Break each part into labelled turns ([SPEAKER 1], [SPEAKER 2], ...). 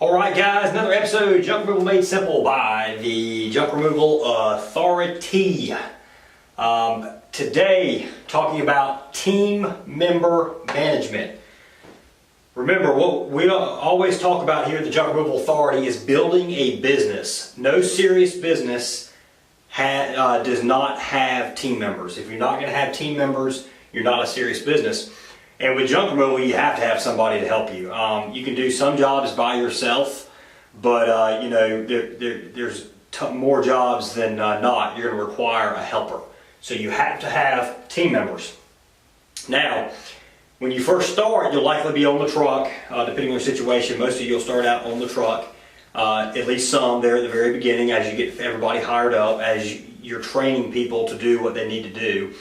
[SPEAKER 1] Alright guys, another episode of Junk Removal Made Simple by the Junk Removal Authority. Today, talking about team member management. Remember, what we always talk about here at the Junk Removal Authority is building a business. No serious business does not have team members. If you're not going to have team members, you're not a serious business. And with junk removal, you have to have somebody to help you. You can do some jobs by yourself, but there's more jobs than not. You're going to require a helper. So you have to have team members. Now, when you first start, you'll likely be on the truck, depending on your situation. Most of you will start out on the truck, at least some there at the very beginning as you get everybody hired up, as you're training people to do what they need to do.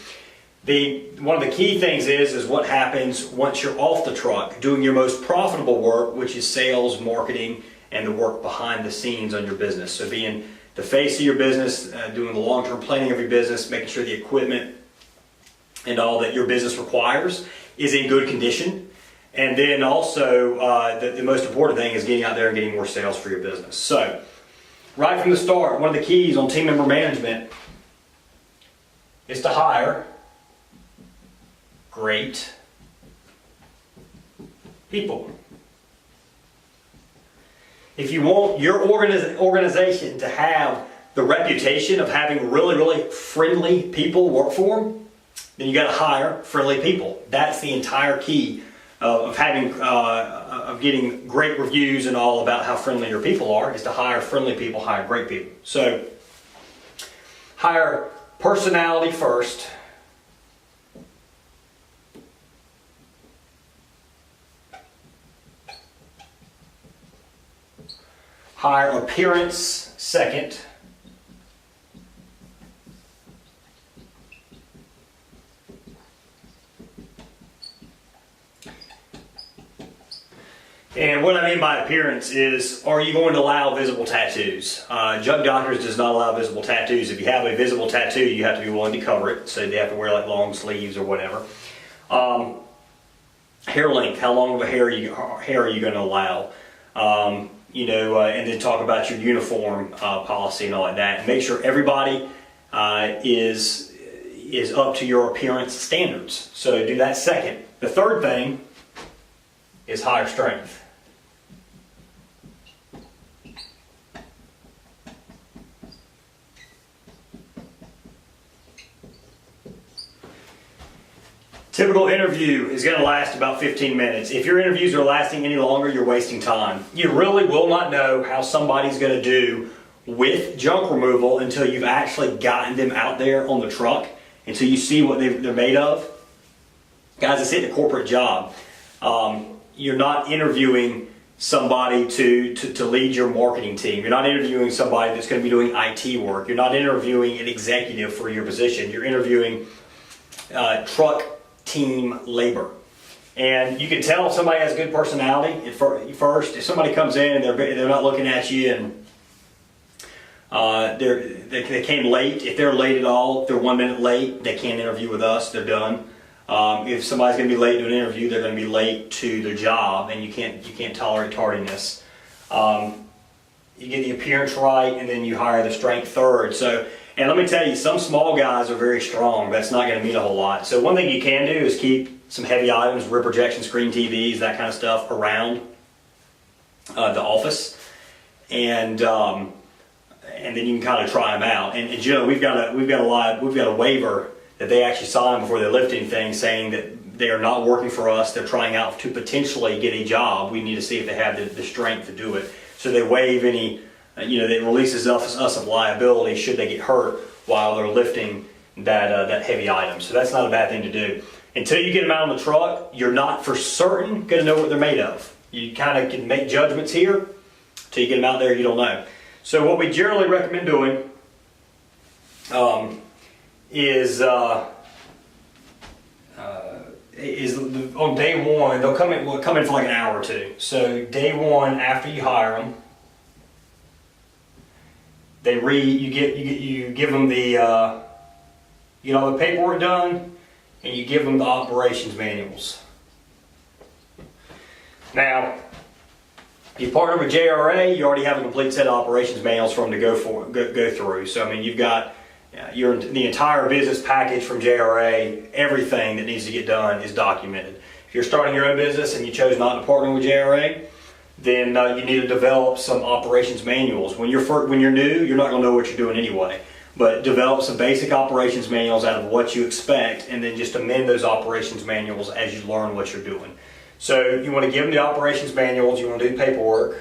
[SPEAKER 1] One of the key things is what happens once you're off the truck, doing your most profitable work, which is sales, marketing, and the work behind the scenes on your business. So being the face of your business, doing the long-term planning of your business, making sure the equipment and all that your business requires is in good condition. And then also, the most important thing is getting out there and getting more sales for your business. So, right from the start, one of the keys on team member management is to hire great people. If you want your organization to have the reputation of having really friendly people work for them, then you got to hire friendly people. That's the entire key of getting great reviews and all about how friendly your people are, is to hire friendly people, hire great people. So hire personality first. Hire appearance second. And what I mean by appearance is, are you going to allow visible tattoos? Junk Doctors does not allow visible tattoos. If you have a visible tattoo, you have to be willing to cover it. So they have to wear like long sleeves or whatever. Hair length. How long of a hair are you going to allow? And then talk about your uniform policy and all like that. And make sure everybody is up to your appearance standards. So do that second. The third thing is hire strength. Typical interview is going to last about 15 minutes. If your interviews are lasting any longer, you're wasting time. You really will not know how somebody's going to do with junk removal until you've actually gotten them out there on the truck, until you see what they're made of. Guys, it's in a corporate job. You're not interviewing somebody to lead your marketing team. You're not interviewing somebody that's going to be doing IT work. You're not interviewing an executive for your position. You're interviewing truck team labor. And you can tell if somebody has a good personality at first. If somebody comes in and they're not looking at you and they came late, if they're late at all, if they're 1 minute late, they can't interview with us, they're done. If somebody's going to be late to an interview, they're going to be late to their job, and you can't tolerate tardiness. You get the appearance right, and then you hire the strength third. So, and let me tell you, some small guys are very strong. That's not going to mean a whole lot. So one thing you can do is keep some heavy items, rear projection screen TVs, that kind of stuff around the office, and then you can kind of try them out. And we've got a waiver that they actually sign before they lift anything, saying that they are not working for us. They're trying out to potentially get a job. We need to see if they have the strength to do it. So they waive any. That releases us of liability should they get hurt while they're lifting that heavy item. So that's not a bad thing to do. Until you get them out on the truck, you're not for certain going to know what they're made of. You kind of can make judgments here. Until you get them out there, you don't know. So what we generally recommend doing is on day one, they'll come in for like an hour or two. So day one, after you hire them, you give them you get all the paperwork done, and you give them the operations manuals. Now, If you partner with JRA, you already have a complete set of operations manuals for them to go through. So I mean, you've got the entire business package from JRA. Everything that needs to get done is documented. If you're starting your own business and you chose not to partner with JRA, then you need to develop some operations manuals. When you're new, you're not going to know what you're doing anyway. But develop some basic operations manuals out of what you expect, and then just amend those operations manuals as you learn what you're doing. So you want to give them the operations manuals, you want to do paperwork.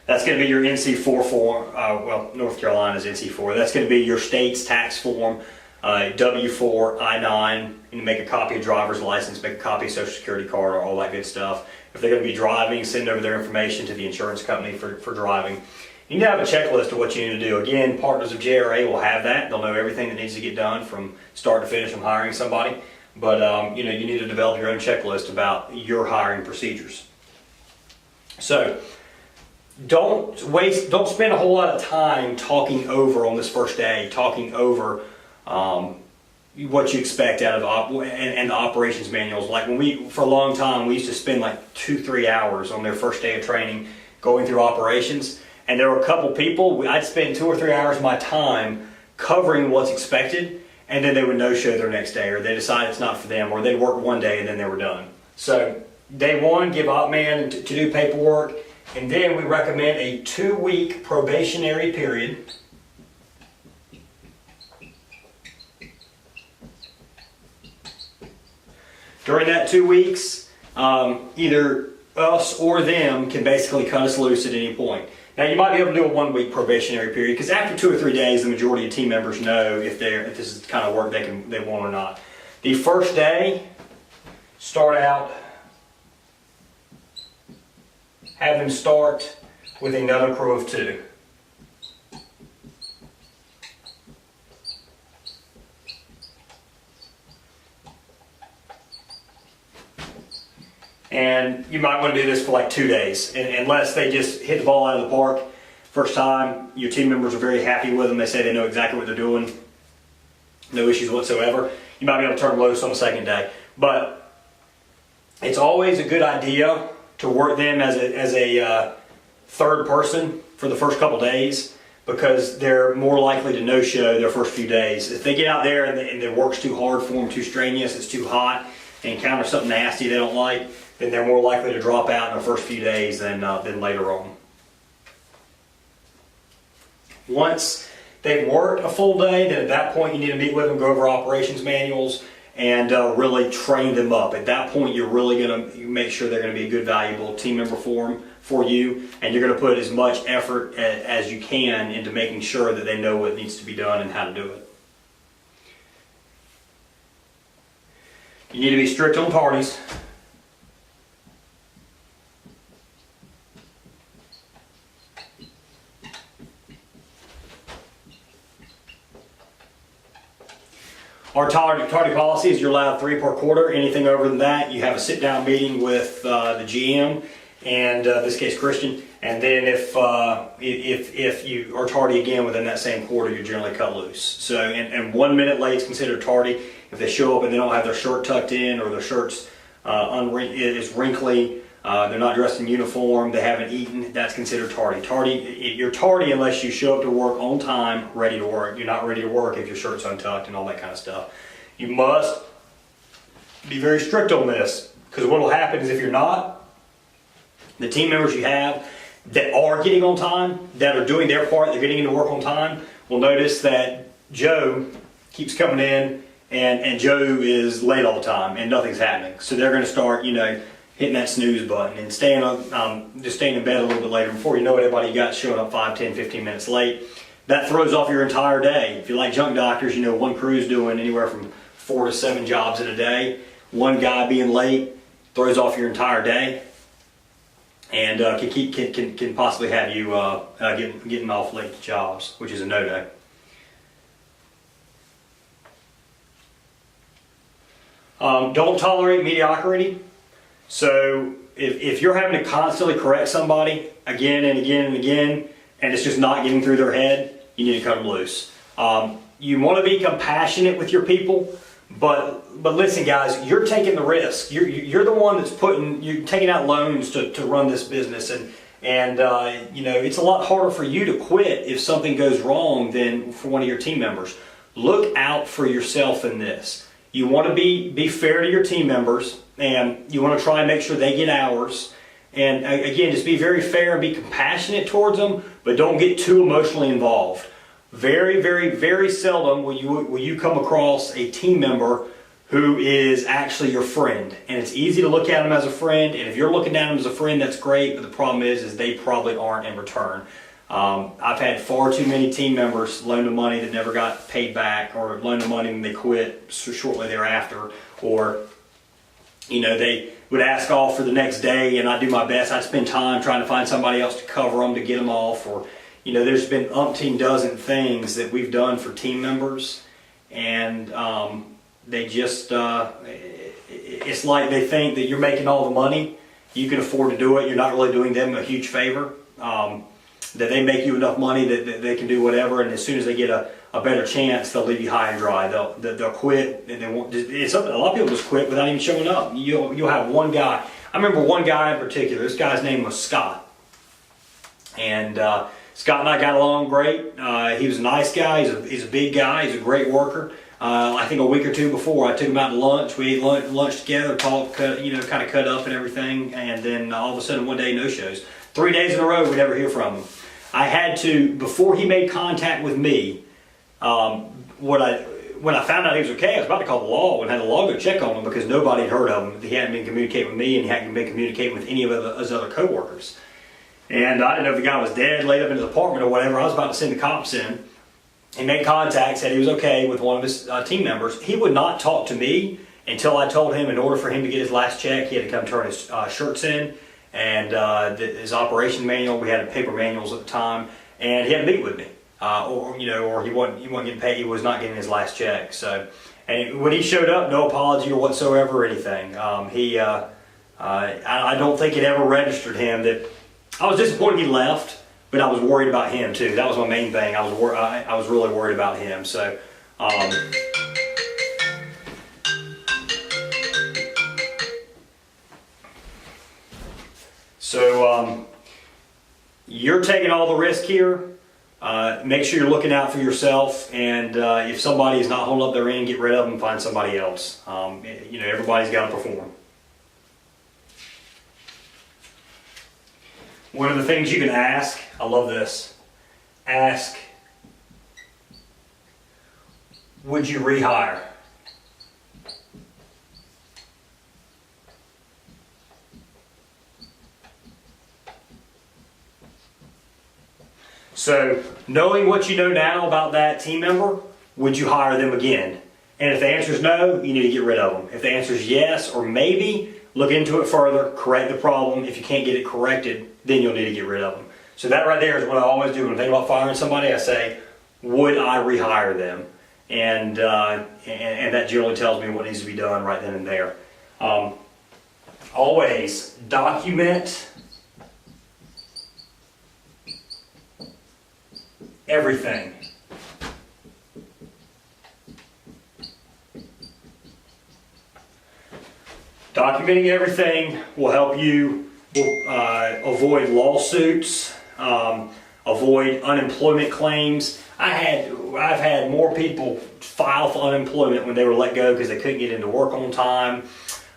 [SPEAKER 1] That's going to be your NC4 form, well, North Carolina's NC4. That's going to be your state's tax form, W4, I-9, and make a copy of driver's license, make a copy of social security card, or all that good stuff. If they're going to be driving, send over their information to the insurance company for driving. You need to have a checklist of what you need to do. Again, partners of JRA will have that. They'll know everything that needs to get done from start to finish from hiring somebody. But you need to develop your own checklist about your hiring procedures. So don't spend a whole lot of time talking over on this first day, talking over what you expect out of and the operations manuals. Like for a long time, we used to spend like 2-3 hours on their first day of training going through operations. And there were a couple people, I'd spend 2 or 3 hours of my time covering what's expected, and then they would no-show their next day, or they decide it's not for them, or they'd work one day and then they were done. So day one, give OpMan to do paperwork, and then we recommend a 2-week probationary period. During that 2 weeks, either us or them can basically cut us loose at any point. Now you might be able to do a 1-week probationary period, because after 2 or 3 days, the majority of team members know if this is the kind of work they want or not. The first day, start out, have them start with another crew of 2. And you might want to do this for like 2 days, unless they just hit the ball out of the park first time. Your team members are very happy with them. They say they know exactly what they're doing. No issues whatsoever. You might be able to turn them loose on the second day. But it's always a good idea to work them as a third person for the first couple days, because they're more likely to no-show their first few days. If they get out there and the work's too hard for them, too strenuous, it's too hot, and encounter something nasty they don't like, then they're more likely to drop out in the first few days than later on. Once they've worked a full day, then at that point you need to meet with them, go over operations manuals, and really train them up. At that point, you're really going to make sure they're going to be a good, valuable team member for you, and you're going to put as much effort as you can into making sure that they know what needs to be done and how to do it. You need to be strict on tardies. Our tardy policy is you're allowed 3 per quarter. Anything over than that, you have a sit-down meeting with the GM, and in this case Christian. And then if you are tardy again within that same quarter, you're generally cut loose. So and 1 minute late is considered tardy. If they show up and they don't have their shirt tucked in, or their shirt's is wrinkly, they're not dressed in uniform, they haven't eaten, that's considered tardy. You're tardy unless you show up to work on time, ready to work. You're not ready to work if your shirt's untucked and all that kind of stuff. You must be very strict on this, because what will happen is if you're not, the team members you have that are getting on time, that are doing their part, they're getting into work on time, will notice that Joe keeps coming in and Joe is late all the time and nothing's happening. So they're going to start, hitting that snooze button and just staying in bed a little bit later. Before you know it, everybody got showing up 5, 10, 15 minutes late. That throws off your entire day. If you like junk doctors, one crew's doing anywhere from 4 to 7 jobs in a day. One guy being late throws off your entire day, and can possibly have you getting off late to jobs, which is a no-no. Don't tolerate mediocrity. So if you're having to constantly correct somebody again and again and again, and it's just not getting through their head, you need to cut them loose. You want to be compassionate with your people, But listen, guys, you're taking the risk. You're the one that's you're taking out loans to run this business, and it's a lot harder for you to quit if something goes wrong than for one of your team members. Look out for yourself in this. You want to be fair to your team members, and you want to try and make sure they get hours. And again, just be very fair and be compassionate towards them, but don't get too emotionally involved. Very, very, very seldom will you come across a team member who is actually your friend. And it's easy to look at them as a friend, and if you're looking at them as a friend, that's great, but the problem is they probably aren't in return. I've had far too many team members loan the money that never got paid back, or loan the money and they quit shortly thereafter, or they would ask off for the next day, and I do my best. I spend time trying to find somebody else to cover them, to get them off, or there's been umpteen dozen things that we've done for team members, and they just it's like they think that you're making all the money, you can afford to do it, you're not really doing them a huge favor, that they make you enough money that they can do whatever, and as soon as they get a better chance, they'll leave you high and dry. They'll quit, and they won't. It's something a lot of people just quit without even showing up. You'll have one guy. I remember one guy in particular. This guy's name was Scott, and Scott and I got along great. He was a nice guy. He's a big guy. He's a great worker. I think a week or two before, I took him out to lunch. We ate lunch together, talked, kind of cut up and everything, and then all of a sudden one day, no shows. 3 days in a row, we never hear from him. I had to, before he made contact with me, when I found out he was okay, I was about to call the law and had the law go check on him because nobody had heard of him. He hadn't been communicating with me, and he hadn't been communicating with any of his other coworkers. And I didn't know if the guy was dead, laid up in his apartment or whatever. I was about to send the cops in. He made contact, said he was okay with one of his team members. He would not talk to me until I told him in order for him to get his last check, he had to come turn his shirts in, and his operation manual. We had paper manuals at the time, and he had to meet with me. Or he wasn't getting paid. He was not getting his last check. So, and when he showed up, no apology or whatsoever or anything. I don't think it ever registered him that I was disappointed he left, but I was worried about him too. That was my main thing. I was really worried about him. So, you're taking all the risk here. Make sure you're looking out for yourself, and if somebody is not holding up their end, get rid of them, find somebody else. Everybody's got to perform. One of the things you can ask, I love this, ask, would you rehire? So, knowing what you know now about that team member, would you hire them again? And if the answer is no, you need to get rid of them. If the answer is yes or maybe, look into it further, correct the problem. If you can't get it corrected, then you'll need to get rid of them. So that right there is what I always do when I think about firing somebody. I say, would I rehire them? And that generally tells me what needs to be done right then and there. Always document everything. Documenting everything will help you avoid lawsuits, avoid unemployment claims. I've had more people file for unemployment when they were let go because they couldn't get into work on time,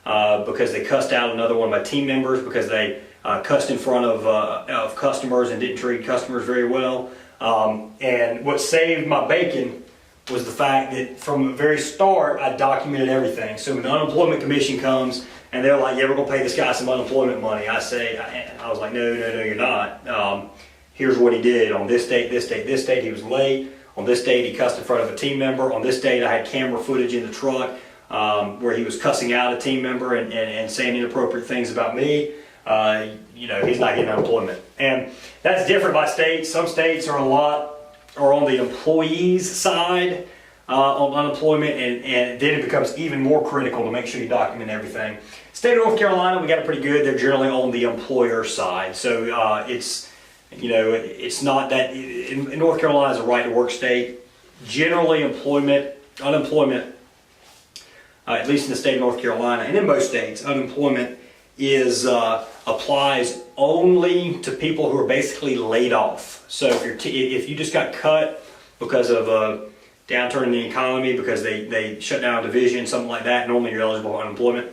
[SPEAKER 1] because they cussed out another one of my team members, because they cussed in front of customers and didn't treat customers very well. And what saved my bacon was the fact that from the very start, I documented everything. So when the unemployment commission comes and they're like, yeah, we're gonna pay this guy some unemployment money, I was like, no, you're not. Here's what he did. On this date, he was late. On this date, he cussed in front of a team member. On this date, I had camera footage in the truck where he was cussing out a team member and saying inappropriate things about me. He's not getting unemployment. And that's different by state. Some states are on the employee's side on unemployment, and then it becomes even more critical to make sure you document everything. State of North Carolina, we got it pretty good. They're generally on the employer side. So it's not that, in North Carolina is a right to work state. Generally unemployment at least in the state of North Carolina, and in most states, unemployment is applies only to people who are basically laid off. So if you just got cut because of a downturn in the economy, because they shut down a division, something like that, normally you're eligible for unemployment.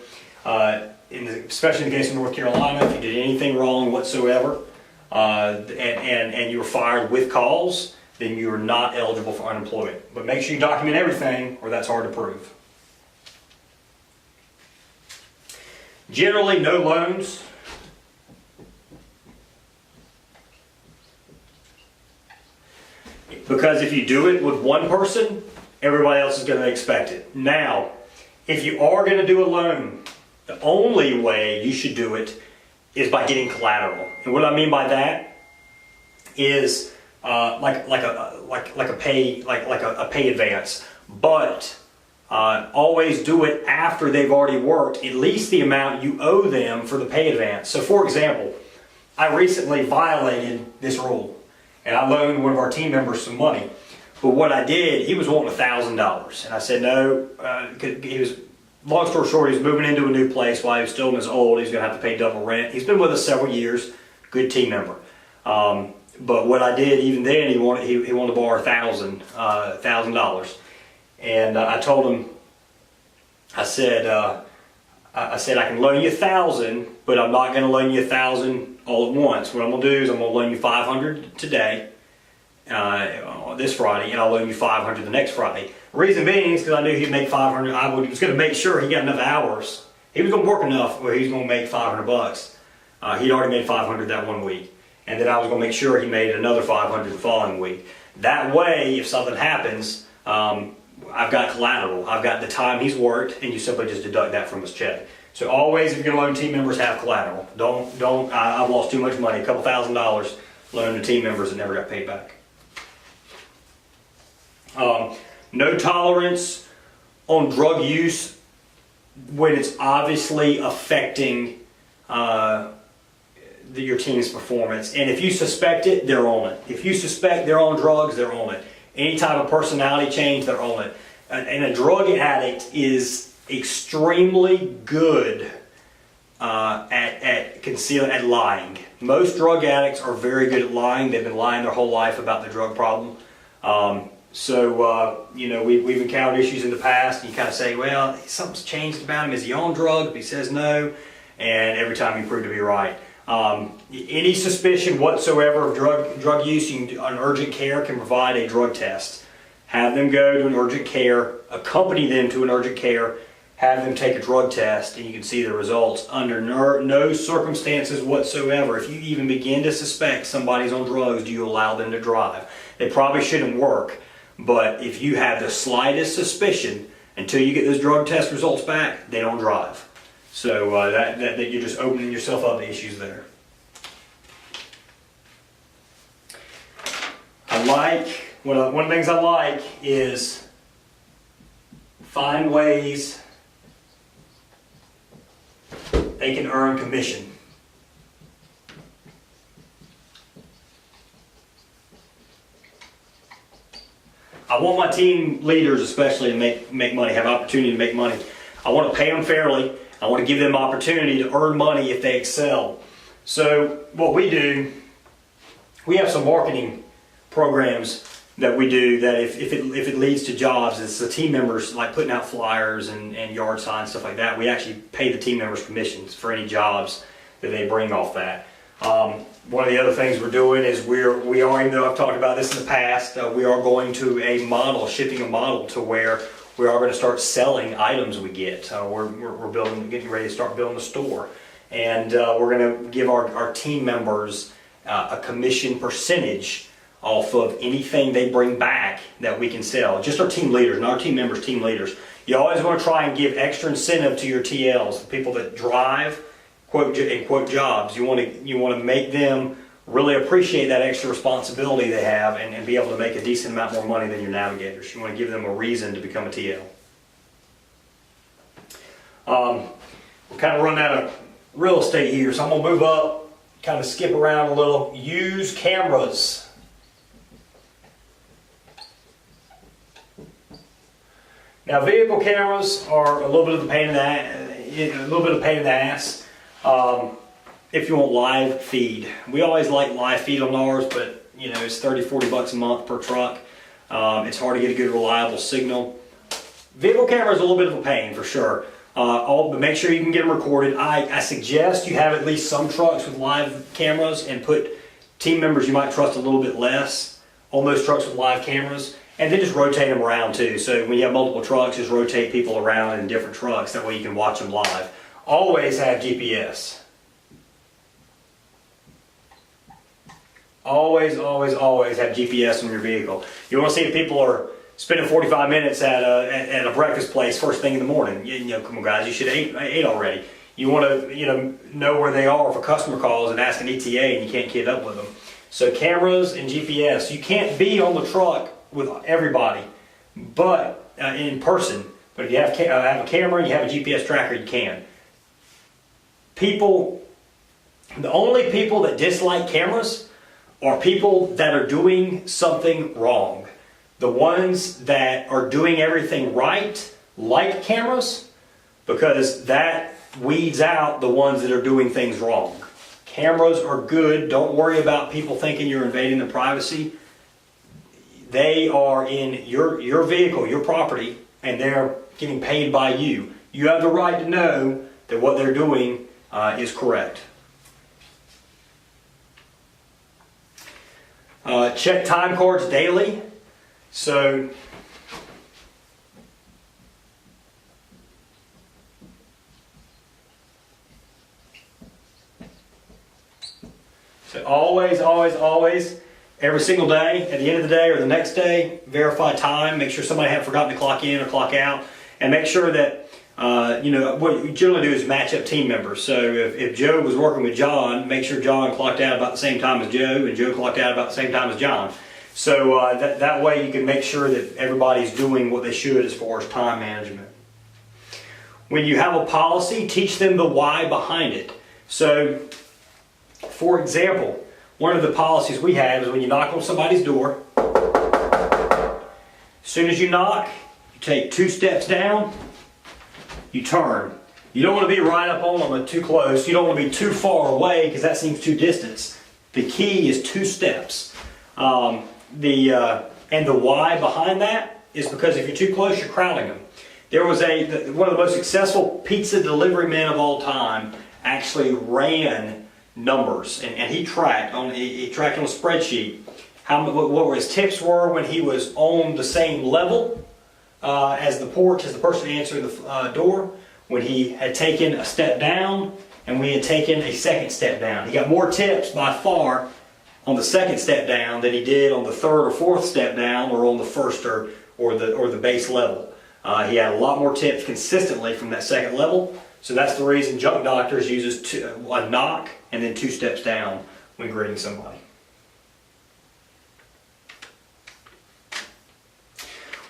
[SPEAKER 1] Especially in the case of North Carolina, if you did anything wrong whatsoever, and you were fired with cause, then you are not eligible for unemployment. But make sure you document everything, or that's hard to prove. Generally, no loans. Because if you do it with one person, everybody else is going to expect it. Now, if you are going to do a loan, the only way you should do it is by getting collateral. And what I mean by that is like a pay advance, but always do it after they've already worked at least the amount you owe them for the pay advance. So, for example, I recently violated this rule, and I loaned one of our team members some money. But what I did, he was wanting $1,000, and I said no. He was, long story short, he was moving into a new place while he was still in his old. He's going to have to pay double rent. He's been with us several years, good team member. But what I did, even then, he wanted to borrow $1,000, and I told him, I said I can loan you $1,000, but I'm not going to loan you $1,000 all at once. What I'm going to do is I'm going to loan you $500 today, this Friday, and I'll loan you $500 the next Friday. The reason being is because I knew he'd make $500. I was going to make sure he got enough hours. He was going to work enough where he was going to make $500. He'd already made $500 that one week, and then I was going to make sure he made another $500 the following week. That way, if something happens, I've got collateral. I've got the time he's worked, and you simply just deduct that from his check. So always, if you're going to loan team members, have collateral. I've lost too much money, a couple $1,000s loaned to team members that never got paid back. No tolerance on drug use when it's obviously affecting your team's performance. And if you suspect it, they're on it. If you suspect they're on drugs, they're on it. Any type of personality change, they're on it. And a drug addict is extremely good at lying. Most drug addicts are very good at lying. They've been lying their whole life about the drug problem. We've encountered issues in the past. And you kind of say, well, something's changed about him. Is he on drugs? He says no. And every time you prove to be right. Any suspicion whatsoever of drug use, an urgent care can provide a drug test. Have them go to an urgent care, accompany them to an urgent care, have them take a drug test, and you can see the results. Under no circumstances whatsoever, if you even begin to suspect somebody's on drugs, do you allow them to drive. They probably shouldn't work, but if you have the slightest suspicion, until you get those drug test results back, they don't drive. So that you're just opening yourself up to issues there. One of the things I like is find ways they can earn commission. I want my team leaders especially to make money, have opportunity to make money. I want to pay them fairly. I want to give them opportunity to earn money if they excel. So what we do, we have some marketing programs that we do that if it leads to jobs, it's the team members like putting out flyers and yard signs, stuff like that. We actually pay the team members commissions for any jobs that they bring off that. One of the other things we're doing is we are, even though I've talked about this in the past, we are going to shifting a model to where we are going to start selling items we get. We're getting ready to start building a store. And we're going to give our team members a commission percentage off of anything they bring back that we can sell. Just our team leaders, not our team members, team leaders. You always want to try and give extra incentive to your TLs, the people that drive, quote jobs. You want to make them really appreciate that extra responsibility they have and be able to make a decent amount more money than your navigators. You want to give them a reason to become a TL. We're kind of running out of real estate here, so I'm going to move up, kind of skip around a little. Use cameras. Now, vehicle cameras are a little bit of a pain in the ass. If you want live feed, we always like live feed on ours, but you know it's 30, 40 bucks a month per truck. It's hard to get a good reliable signal. Vehicle camera is a little bit of a pain for sure. But make sure you can get them recorded. I suggest you have at least some trucks with live cameras and put team members you might trust a little bit less on those trucks with live cameras. And then just rotate them around too. So when you have multiple trucks, just rotate people around in different trucks. That way you can watch them live. Always have GPS. Always, always, always have GPS on your vehicle. You want to see if people are spending 45 minutes at a breakfast place first thing in the morning. You know, come on guys, you should have ate already. You want to know where they are if a customer calls and asks an ETA and you can't keep up with them. So cameras and GPS. You can't be on the truck with everybody, but in person. But if you have a camera and you have a GPS tracker, you can. The only people that dislike cameras are people that are doing something wrong. The ones that are doing everything right like cameras, because that weeds out the ones that are doing things wrong. Cameras are good. Don't worry about people thinking you're invading their privacy. They are in your vehicle, your property, and they're getting paid by you. You have the right to know that what they're doing is correct. Check time cards daily. So always, always, always, every single day, at the end of the day or the next day, verify time. Make sure somebody hadn't forgotten to clock in or clock out. And make sure that, what you generally do is match up team members. So if Joe was working with John, make sure John clocked out about the same time as Joe and Joe clocked out about the same time as John. So that way you can make sure that everybody's doing what they should as far as time management. When you have a policy, teach them the why behind it. So, for example, one of the policies we have is when you knock on somebody's door, as soon as you knock, you take 2 steps down, you turn. You don't want to be right up on them too close. You don't want to be too far away because that seems too distant. The key is 2 steps. And the why behind that is because if you're too close, you're crowding them. There was one of the most successful pizza delivery men of all time actually ran numbers, and he tracked on a spreadsheet what his tips were when he was on the same level as the porch, as the person answering the door, when he had taken a step down, and when he had taken a second step down. He got more tips by far on the second step down than he did on the third or fourth step down, or on the first or the base level. He had a lot more tips consistently from that second level. So that's the reason Junk Doctors uses a knock and then 2 steps down when greeting somebody.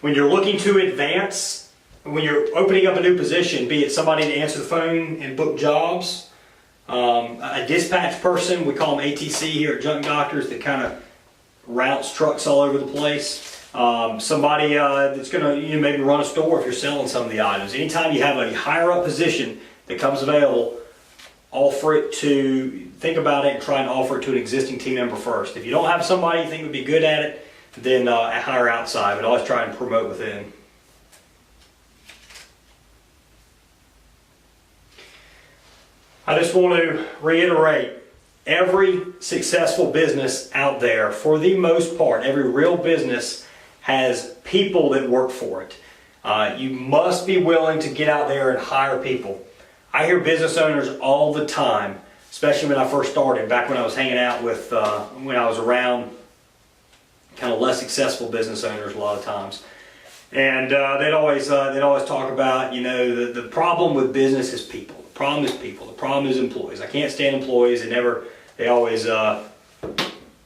[SPEAKER 1] When you're looking to advance, when you're opening up a new position, be it somebody to answer the phone and book jobs, a dispatch person, we call them ATC here at Junk Doctors, that kind of routes trucks all over the place. Somebody that's going to maybe run a store if you're selling some of the items. Anytime you have a higher up position that comes available, think about it and try and offer it to an existing team member first. If you don't have somebody you think would be good at it, then hire outside, but always try and promote within. I just want to reiterate, every successful business out there, for the most part, every real business has people that work for it. You must be willing to get out there and hire people. I hear business owners all the time, especially when I first started, back when I was hanging out with, when I was around kind of less successful business owners a lot of times. And they'd always talk about, the problem with business is people. The problem is people. The problem is employees. I can't stand employees. They always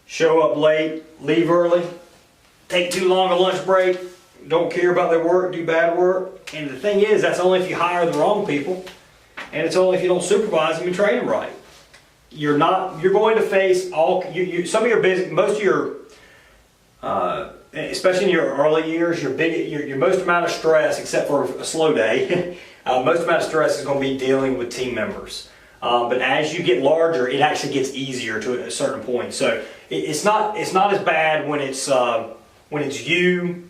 [SPEAKER 1] show up late, leave early, take too long a lunch break, don't care about their work, do bad work. And the thing is, that's only if you hire the wrong people, and it's only if you don't supervise them and train them right. You're going to face most of your especially in your early years, your most amount of stress, except for a slow day, most amount of stress is going to be dealing with team members. But as you get larger, it actually gets easier to a certain point. So it's not as bad when it's you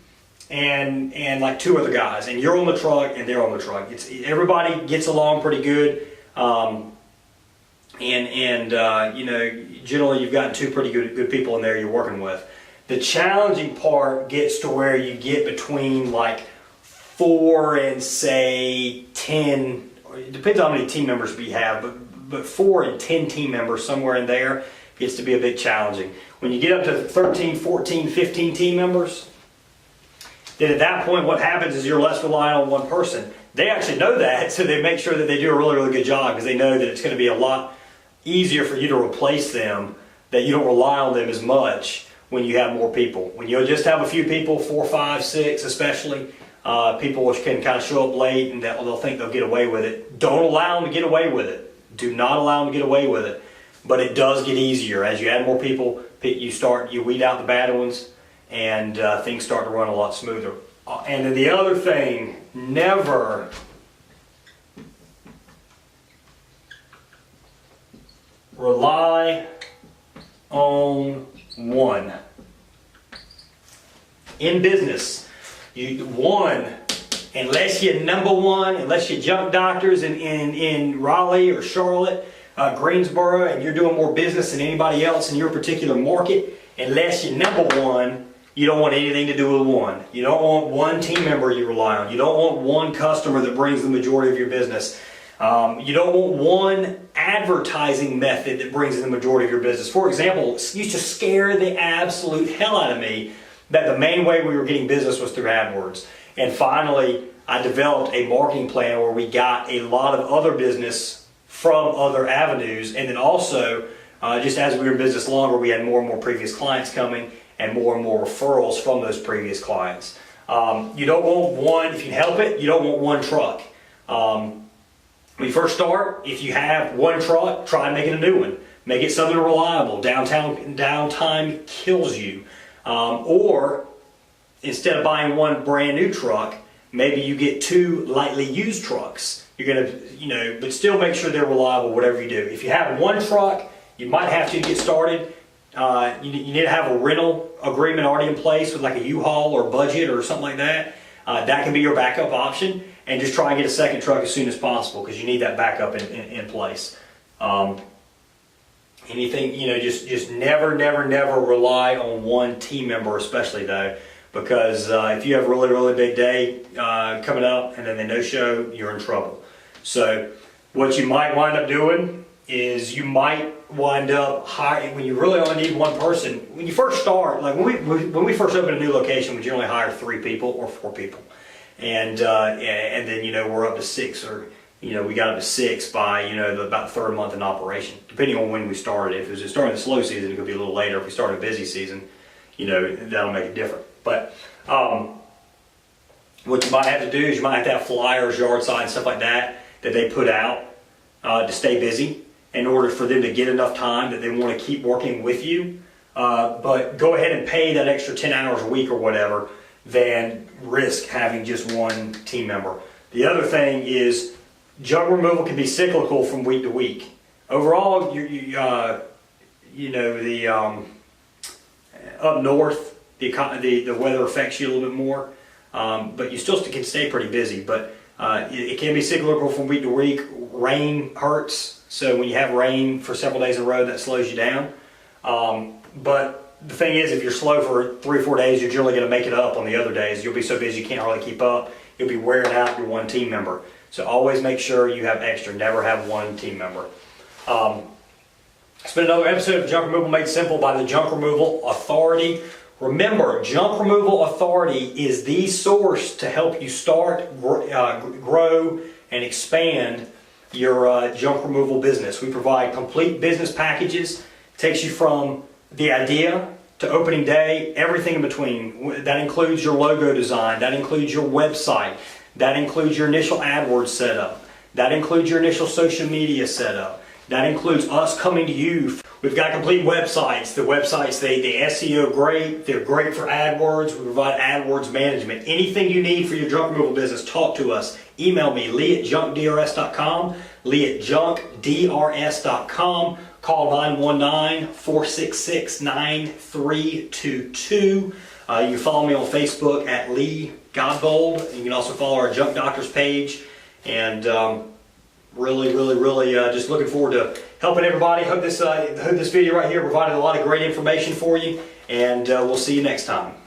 [SPEAKER 1] and like two other guys, and you're on the truck and they're on the truck. Everybody gets along pretty good, you know, generally you've got two pretty good people in there you're working with. The challenging part gets to where you get between like 4 and say 10. It depends on how many team members we have, but 4 and 10 team members, somewhere in there, gets to be a bit challenging. When you get up to 13, 14, 15 team members, then at that point what happens is you're less reliant on one person. They actually know that, so they make sure that they do a really, really good job, because they know that it's going to be a lot easier for you to replace them, that you don't rely on them as much when you have more people. When you just have a few people, 4, 5, 6 especially, people which can kind of show up late and they'll think they'll get away with it. Don't allow them to get away with it. Do not allow them to get away with it. But it does get easier. As you add more people, you weed out the bad ones, and things start to run a lot smoother. And then the other thing, never rely on one. In business, unless you're number one, unless you're junk doctors in Raleigh or Charlotte, Greensboro, and you're doing more business than anybody else in your particular market, unless you're number one, you don't want anything to do with one. You don't want one team member you rely on. You don't want one customer that brings the majority of your business. You don't want one advertising method that brings in the majority of your business. For example, it used to scare the absolute hell out of me that the main way we were getting business was through AdWords. And finally, I developed a marketing plan where we got a lot of other business from other avenues. And then also, just as we were in business longer, we had more and more previous clients coming and more referrals from those previous clients. You don't want one, if you can help it, you don't want one truck. When you first start, if you have one truck, try making a new one. Make it something reliable. Downtime kills you. Or instead of buying one brand new truck, maybe you get 2 lightly used trucks. You're gonna, but still make sure they're reliable, whatever you do. If you have one truck, you might have to get started. You need to have a rental agreement already in place with like a U-Haul or Budget or something like that. That can be your backup option, and just try and get a second truck as soon as possible, because you need that backup in place. Anything, just never rely on one team member, especially though, because if you have a really, really big day coming up and then they no-show, you're in trouble. So what you might wind up doing is you might wind up hiring, when you really only need one person. When you first start, like when we first open a new location, we generally hire 3 people or 4 people, and then we're up to 6, or we got up to 6 by about the 3rd month in operation, depending on when we started. If it was starting the slow season, it could be a little later. If we started a busy season, that'll make it different. But what you might have to do is you might have to have flyers, yard signs, stuff like that they put out to stay busy, in order for them to get enough time that they want to keep working with you. But go ahead and pay that extra 10 hours a week or whatever, than risk having just one team member. The other thing is, junk removal can be cyclical from week to week. Overall, up north, the weather affects you a little bit more, but you still can stay pretty busy. But it can be cyclical from week to week. Rain hurts. So when you have rain for several days in a row, that slows you down. But the thing is, if you're slow for 3 or 4 days, you're generally going to make it up on the other days. You'll be so busy you can't hardly keep up. You'll be wearing out your one team member. So always make sure you have extra. Never have one team member. It's been another episode of Junk Removal Made Simple by the Junk Removal Authority. Remember, Junk Removal Authority is the source to help you start, grow, and expand your junk removal business. We provide complete business packages. It takes you from the idea to opening day, everything in between. That includes your logo design. That includes your website. That includes your initial AdWords setup. That includes your initial social media setup. That includes us coming to you We've got complete websites. The websites, they SEO great. They're great for AdWords. We provide AdWords management. Anything you need for your junk removal business, talk to us. Email me, lee@junkdrs.com, lee@junkdrs.com. Call 919-466-9322. You can follow me on Facebook at Lee Godbold. You can also follow our Junk Doctors page. And really just looking forward to helping everybody. Hope this video right here provided a lot of great information for you. And we'll see you next time.